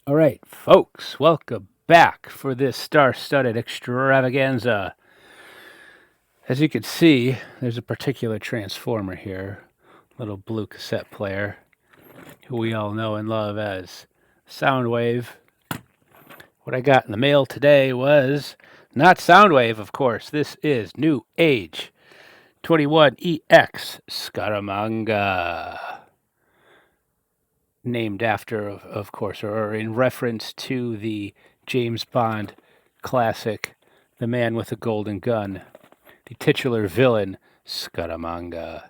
All right, folks, welcome back for this star-studded extravaganza. As you can see, there's a particular transformer here, little blue cassette player, who we all know and love as Soundwave. What I got in the mail today was not Soundwave, of course. This is Newage H21Ex Scaramanga, named after, of course, or in reference to the James Bond classic, The Man with the Golden Gun. The titular villain, Scaramanga,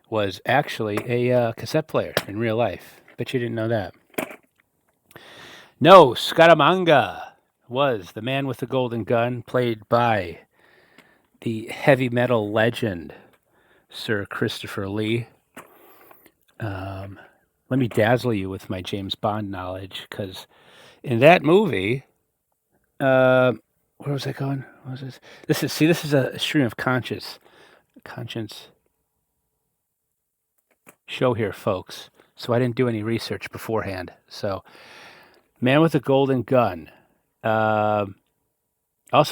was actually a cassette player in real life. Bet you didn't know that. No, Scaramanga was the Man with the Golden Gun, played by the heavy metal legend, Sir Christopher Lee. Let me dazzle you with my James Bond knowledge, because in that movie, where was I going? What was this? This is a stream of conscience show here, folks. So I didn't do any research beforehand. So, Man with a Golden Gun, also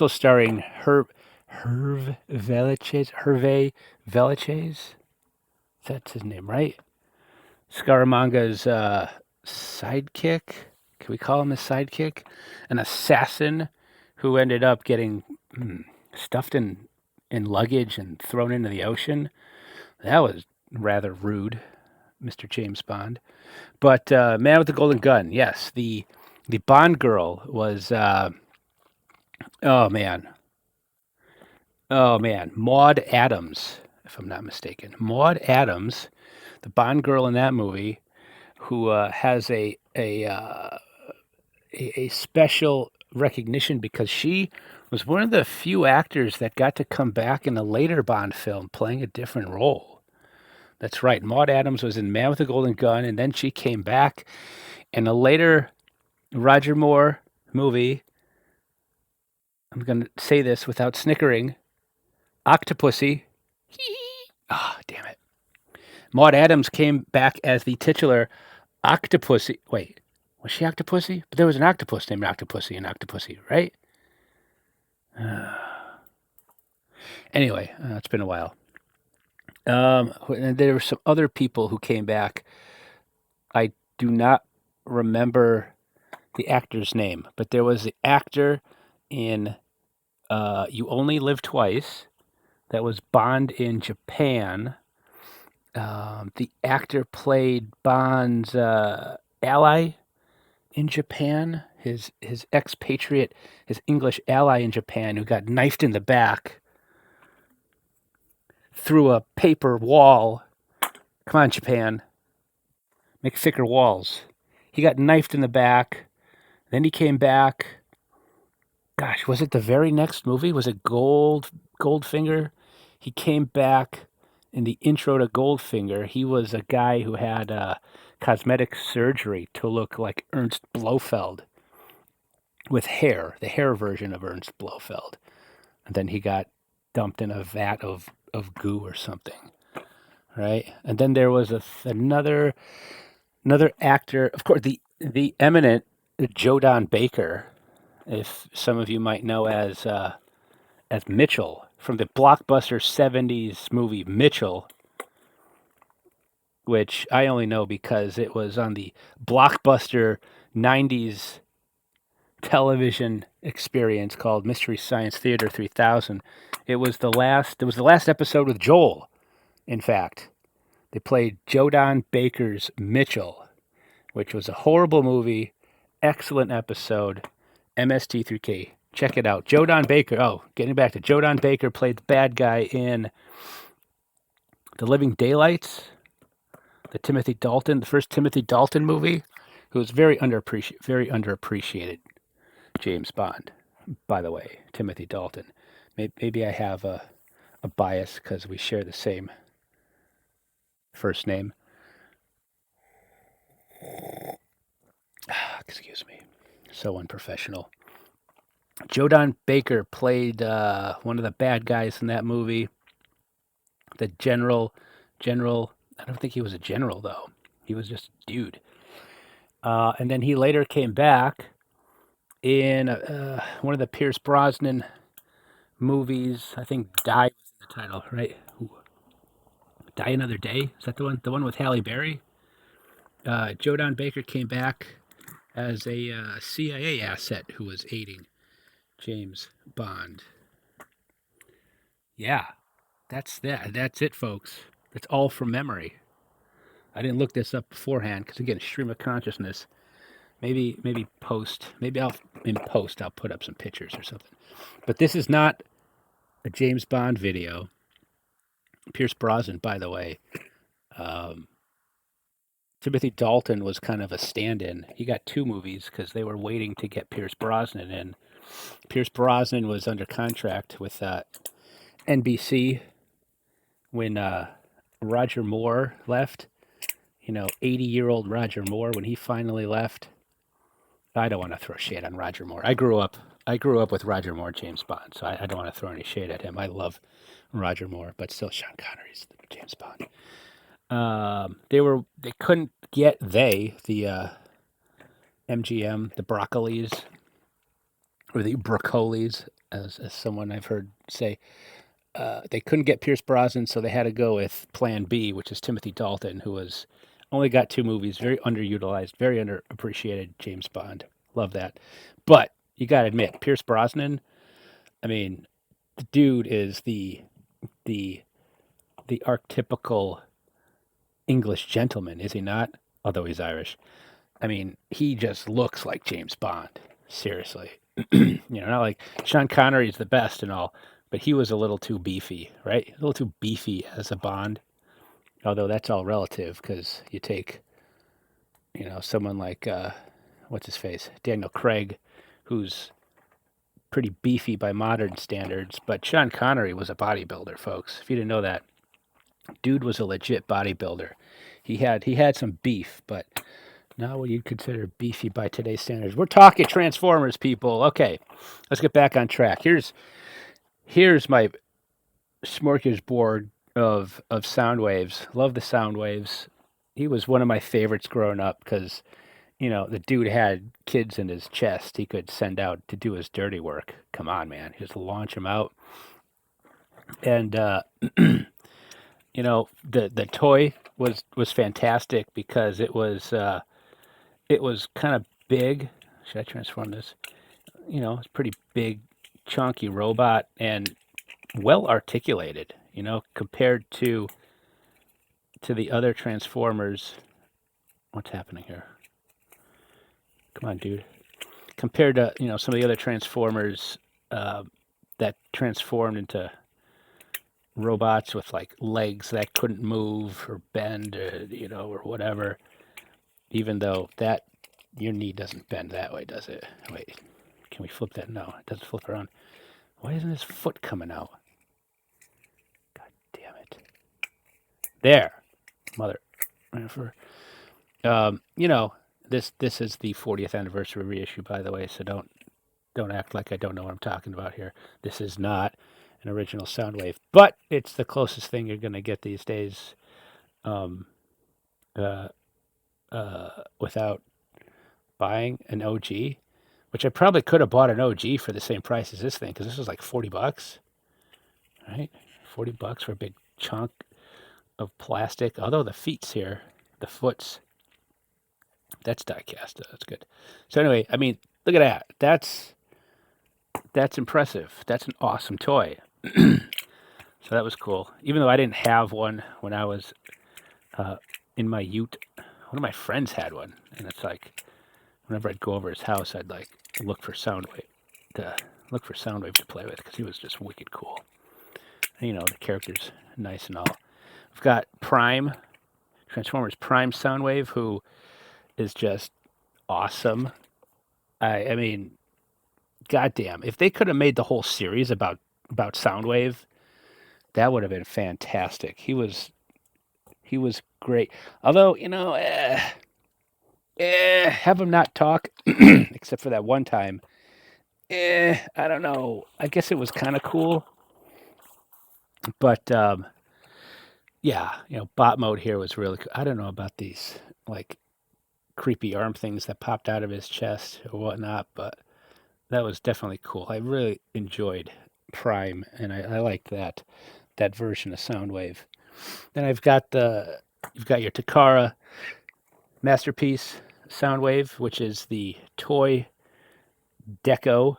starring Hervé Veliches. That's his name, right? Scaramanga's sidekick. Can we call him his sidekick? An assassin who ended up getting stuffed in luggage and thrown into the ocean. That was rather rude, Mr. James Bond. But Man with the Golden Gun, yes. The Bond girl was, oh man, Maud Adams, if I'm not mistaken. Maud Adams, the Bond girl in that movie, who has a special recognition because she was one of the few actors that got to come back in a later Bond film playing a different role. That's right. Maud Adams was in Man with the Golden Gun, and then she came back in a later Roger Moore movie. I'm going to say this without snickering. Octopussy. Ah, oh, damn it. Maud Adams came back as the titular Octopussy. Wait, was she Octopussy? But there was an octopus named Octopussy in Octopussy, right? Anyway, it's been a while. And there were some other people who came back. I do not remember the actor's name, but there was the actor in You Only Live Twice that was Bond in Japan. The actor played Bond's ally in Japan, his expatriate, his English ally in Japan, who got knifed in the back through a paper wall. Come on, Japan. Make thicker walls. He got knifed in the back. Then he came back. Gosh, was it the very next movie? Was it Goldfinger? He came back in the intro to Goldfinger. He was a guy who had cosmetic surgery to look like Ernst Blofeld with hair, the hair version of Ernst Blofeld. And then he got dumped in a vat of goo or something, right? And then there was another actor, of course, the eminent Jodan Baker, if some of you might know as Mitchell from the blockbuster 70s movie Mitchell, which I only know because it was on the blockbuster 90s television experience called Mystery Science Theater 3000. It was the last episode with Joel, in fact. They played Jodan Baker's Mitchell, which was a horrible movie, excellent episode, MST3K. Check it out. Jodan Baker. Oh, getting back to Jodan Baker played the bad guy in The Living Daylights, the first Timothy Dalton movie, who was very underappreciated James Bond. By the way, Timothy Dalton. Maybe I have a bias because we share the same first name. Excuse me. So unprofessional. Jodan Baker played one of the bad guys in that movie. The general. I don't think he was a general, though. He was just a dude. And then he later came back in one of the Pierce Brosnan movies. I think Die was in the title, right? Ooh. Die Another Day? Is that the one? The one with Halle Berry? Joe Don Baker came back as a CIA asset who was aiding James Bond. Yeah, that's that. That's it, folks. It's all from memory. I didn't look this up beforehand because again, stream of consciousness. Maybe post. Maybe I'll in post I'll put up some pictures or something. But this is not a James Bond video. Pierce Brosnan, by the way. Um, Timothy Dalton was kind of a stand-in. He got 2 movies because they were waiting to get Pierce Brosnan in. Pierce Brosnan was under contract with NBC when Roger Moore left. 80-year-old Roger Moore, when he finally left. I don't want to throw shade on Roger Moore. I grew up with Roger Moore, James Bond, so I don't want to throw any shade at him. I love Roger Moore, but still Sean Connery's James Bond. They couldn't get the MGM, the Broccolis, or the Broccolis, as someone I've heard say. They couldn't get Pierce Brosnan, so they had to go with Plan B, which is Timothy Dalton, who was only got 2 movies, very underutilized, very underappreciated James Bond. Love that. But you got to admit, Pierce Brosnan, I mean, the dude is the archetypical English gentleman, is he not? Although he's Irish. I mean, he just looks like James Bond. Seriously. Not like Sean Connery is the best and all, but he was a little too beefy, right? A little too beefy as a Bond. Although that's all relative because you take, someone like, what's his face? Daniel Craig, who's pretty beefy by modern standards, but Sean Connery was a bodybuilder, folks. If you didn't know that, dude was a legit bodybuilder. He had some beef, but not what you'd consider beefy by today's standards. We're talking Transformers, people. Okay, let's get back on track. Here's my smorgasbord of sound waves. Love the sound waves. He was one of my favorites growing up because, the dude had kids in his chest he could send out to do his dirty work. Come on, man. Just launch them out. And, the toy was fantastic because it was kind of big. Should I transform this? It's pretty big, chunky robot and well articulated, compared to the other Transformers. What's happening here? Come on, dude. Compared to, some of the other Transformers that transformed into robots with like legs that couldn't move or bend, or whatever. Even though your knee doesn't bend that way, does it? Wait, can we flip that? No, it doesn't flip around. Why isn't his foot coming out? God damn it. There. Mother. This is the 40th anniversary reissue, by the way, so don't act like I don't know what I'm talking about here. This is not an original Soundwave, but it's the closest thing you're going to get these days without buying an OG, which I probably could have bought an OG for the same price as this thing, because this was like $40, right? $40 for a big chunk of plastic. Although the feet's here, the foot's, that's die cast. That's good. So anyway, I mean, look at that. That's impressive. That's an awesome toy. So that was cool. Even though I didn't have one when I was in my ute, one of my friends had one, and it's like whenever I'd go over his house, I'd like look for Soundwave to play with because he was just wicked cool. And, the character's nice and all. We've got Transformers Prime Soundwave, who is just awesome. I mean, goddamn, if they could have made the whole series about Soundwave, that would have been fantastic. He was great. Although, have him not talk, except for that one time. I don't know. I guess it was kind of cool. But, yeah, bot mode here was really cool. I don't know about these, like, creepy arm things that popped out of his chest or whatnot, but that was definitely cool. I really enjoyed Prime, and I liked that version of Soundwave. Then you've got your Takara Masterpiece Soundwave, which is the toy deco,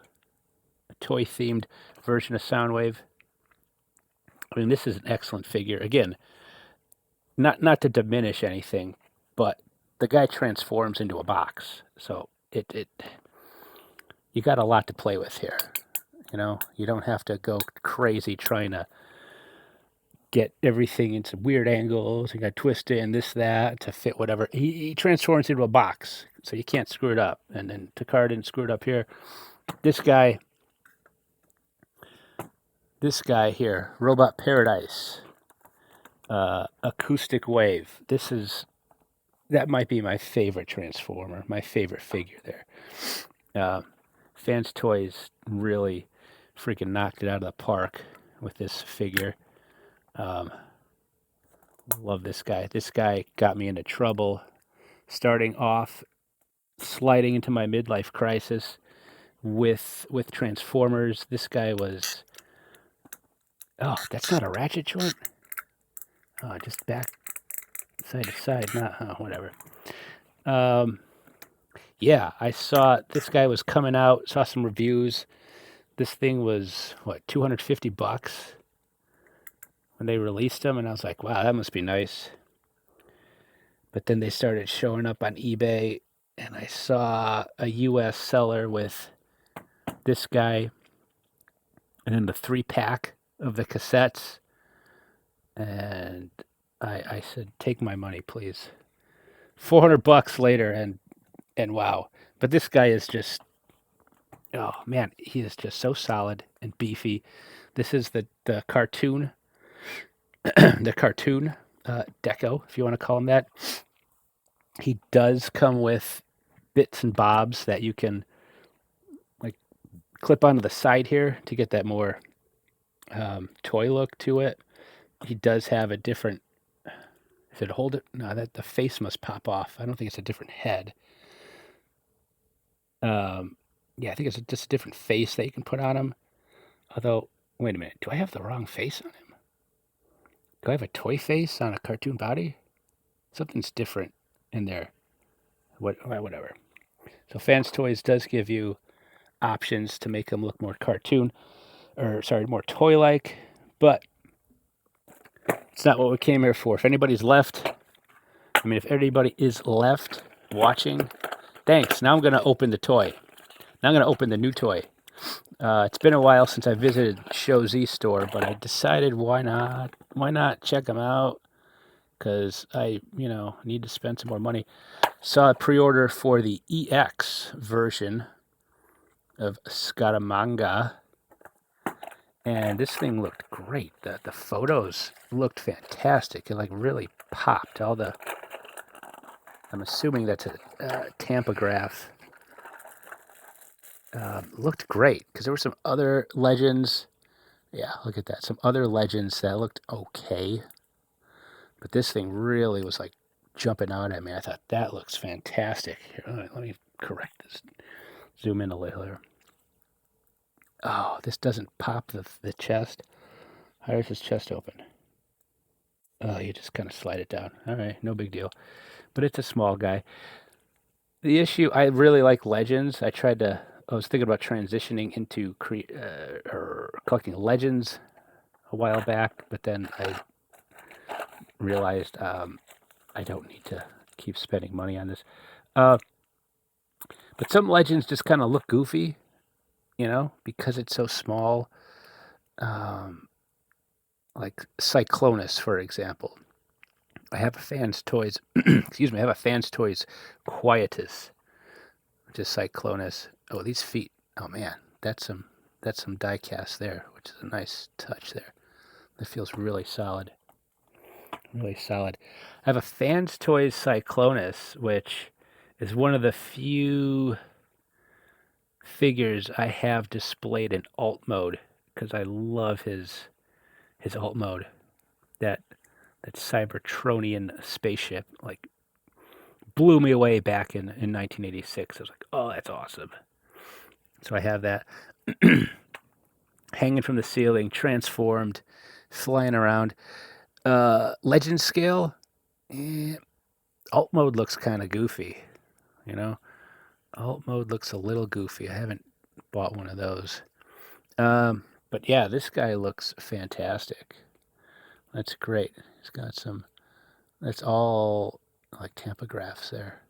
toy themed version of Soundwave. I mean, this is an excellent figure. Again, not to diminish anything, but the guy transforms into a box, so it you got a lot to play with here. You know, you don't have to go crazy trying to get everything into weird angles. You got to twist it and this, that to fit whatever. He transforms into a box, so you can't screw it up. And then Takara didn't screw it up here. This guy here, Robot Paradise, Acoustic Wave. That might be my favorite Transformer, my favorite figure there. Fans Toys really freaking knocked it out of the park with this figure. Love this guy. This guy got me into trouble starting off, sliding into my midlife crisis with Transformers. This guy was... Oh, that's not a ratchet joint? Oh, just back side to side, not... whatever. Yeah, I saw this guy was coming out, saw some reviews. This thing was, what, $250 when they released him, and I was like, wow, that must be nice. But then they started showing up on eBay, and I saw a US seller with this guy and then the 3-pack of the cassettes, and I said, take my money, please. $400 later, and wow. But this guy is just, oh man, he is just so solid and beefy. This is the cartoon, the cartoon deco, if you want to call him that. He does come with bits and bobs that you can like clip onto the side here to get that more toy look to it. He does have a different... If it hold it, no, that the face must pop off. I don't think it's a different head. Yeah, I think it's just a different face that you can put on him. Although, wait a minute, do I have the wrong face on him? Do I have a toy face on a cartoon body? Something's different in there. Whatever. So Fans Toys does give you options to make them look more cartoon, or sorry, more toy-like, but it's not what we came here for. If anybody's left, if anybody is left watching, thanks. Now I'm going to open the toy. Now I'm going to open the new toy. It's been a while since I visited Show Z store, but I decided why not check them out, because I, need to spend some more money. Saw a pre-order for the EX version of Scaramanga, and this thing looked great. The photos looked fantastic. It really popped. I'm assuming that's a tampograph. Looked great, because there were some other legends. Yeah, look at that. Some other legends that looked okay, but this thing really was jumping out at me. I thought, that looks fantastic. Here, let me correct this. Zoom in a little here. Oh, this doesn't pop the chest. How does his chest open? Oh, you just kind of slide it down. All right, no big deal. But it's a small guy. The issue, I really like legends. I was thinking about transitioning into or collecting legends a while back, but then I realized I don't need to keep spending money on this. But some legends just kind of look goofy, because it's so small. Like Cyclonus, for example. I have a Fans Toys, excuse me, I have a Fans Toys Quietus, which is Cyclonus. Oh, these feet. Oh man, that's some die cast there, which is a nice touch there. That feels really solid. Really solid. I have a Fans Toys Cyclonus, which is one of the few figures I have displayed in alt mode, because I love his alt mode. That Cybertronian spaceship, blew me away back in 1986. I was like, oh, that's awesome. So I have that hanging from the ceiling, transformed, flying around. Legend scale, alt mode looks kind of goofy, you know? Alt mode looks a little goofy. I haven't bought one of those. But yeah, this guy looks fantastic. That's great. He's got some, that's all like tampagraphs there.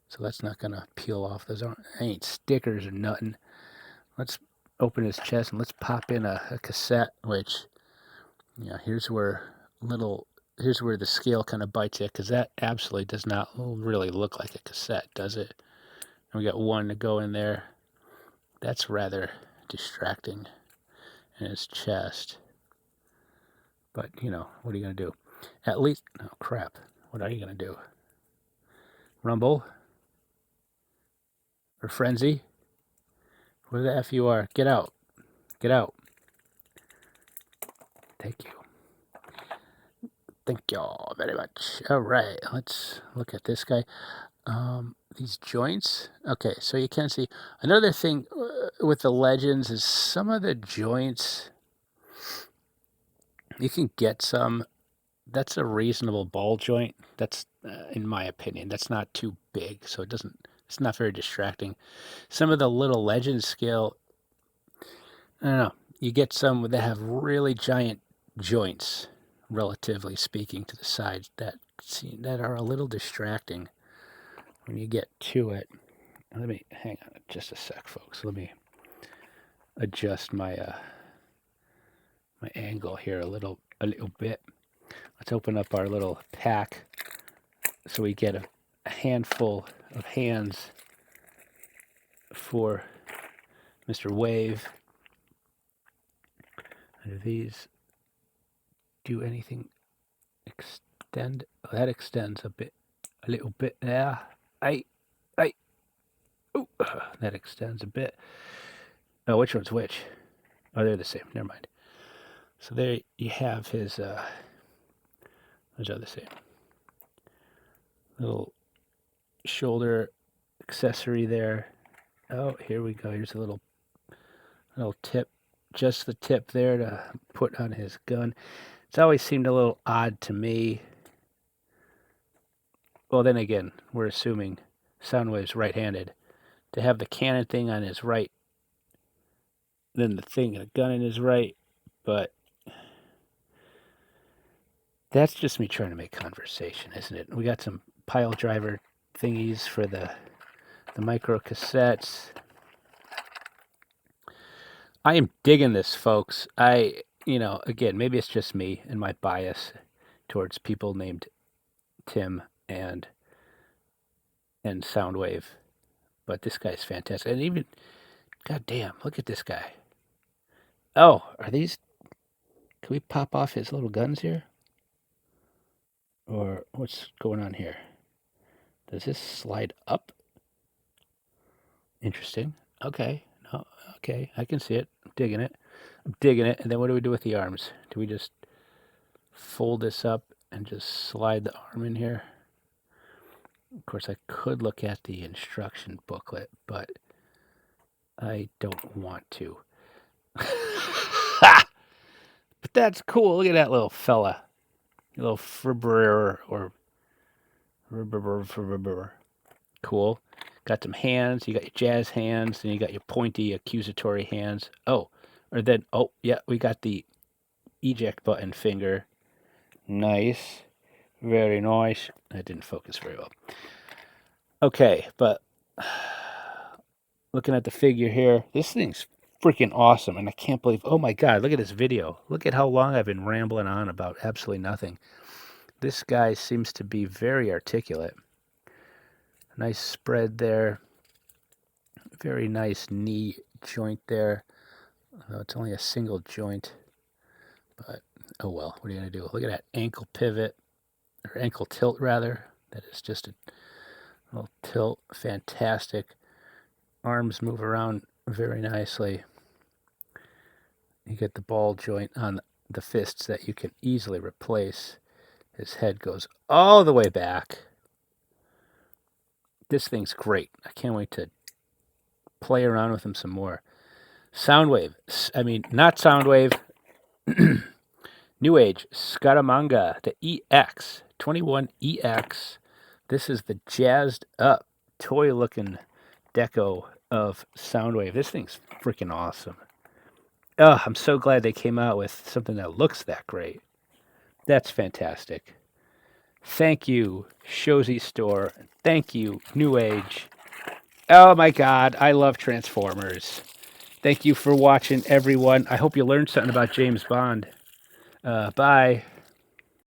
So that's not going to peel off. Those ain't stickers or nothing. Let's open his chest and let's pop in a cassette, which, here's where the scale kind of bites you, because that absolutely does not really look like a cassette, does it? And we got one to go in there. That's rather distracting in his chest. But, what are you going to do? At least, oh crap, what are you going to do? Rumble? Or Frenzy? Where the F you are? Get out. Get out. Thank you. Thank y'all very much. All right, let's look at this guy. These joints. Okay, so you can see another thing with the Legends is some of the joints. You can get some. That's a reasonable ball joint. That's, in my opinion, that's not too big, so it's not very distracting. Some of the little Legend scale, I don't know. You get some that have really giant joints, relatively speaking, to the sides that are a little distracting when you get to it. Let me hang on just a sec, folks. Let me adjust my my angle here a little bit. Let's open up our little pack so we get a handful of hands for Mr. Wave. And do these do anything extend? Oh, that extends a little bit. Yeah, ooh, that extends a bit. Oh, which one's which? Oh, they're the same. Never mind. So there you have his. Those are the same. Little shoulder accessory there. Oh, here we go. Here's a little tip, just the tip there to put on his gun. It's always seemed a little odd to me. Well, then again, we're assuming Soundwave's right-handed. To have the cannon thing on his right, then the gun in his right, but that's just me trying to make conversation, isn't it? We got some pile driver thingies for the micro cassettes. I am digging this, folks. Again, maybe it's just me and my bias towards people named Tim and Soundwave, but this guy's fantastic. And even, goddamn, look at this guy. Oh, are these? Can we pop off his little guns here? Or what's going on here? Does this slide up? Interesting. Okay. No. Okay. I can see it. I'm digging it. And then what do we do with the arms? Do we just fold this up and just slide the arm in here? Of course, I could look at the instruction booklet, but I don't want to. But that's cool. Look at that little fella. A little fribber or cool. Got some hands. You got your jazz hands, and you got your pointy accusatory hands. Oh, yeah, we got the eject button finger. Nice. Very nice. That didn't focus very well. Okay, but looking at the figure here, this thing's freaking awesome, and I can't believe, oh my God, look at this video. Look at how long I've been rambling on about absolutely nothing. This guy seems to be very articulate. Nice spread there. Very nice knee joint there. Although it's only a single joint. But, oh well, what are you going to do? Look at that ankle pivot, or ankle tilt rather. That is just a little tilt. Fantastic. Arms move around very nicely. You get the ball joint on the fists that you can easily replace. His head goes all the way back. This thing's great. I can't wait to play around with them some more. Soundwave. Not Soundwave. Newage Scaramanga, the EX21EX. This is the jazzed up, toy looking deco of Soundwave. This thing's freaking awesome. Oh, I'm so glad they came out with something that looks that great. That's fantastic. Thank you, Shozy Store. Thank you, Newage. Oh my God, I love Transformers. Thank you for watching, everyone. I hope you learned something about James Bond. Bye.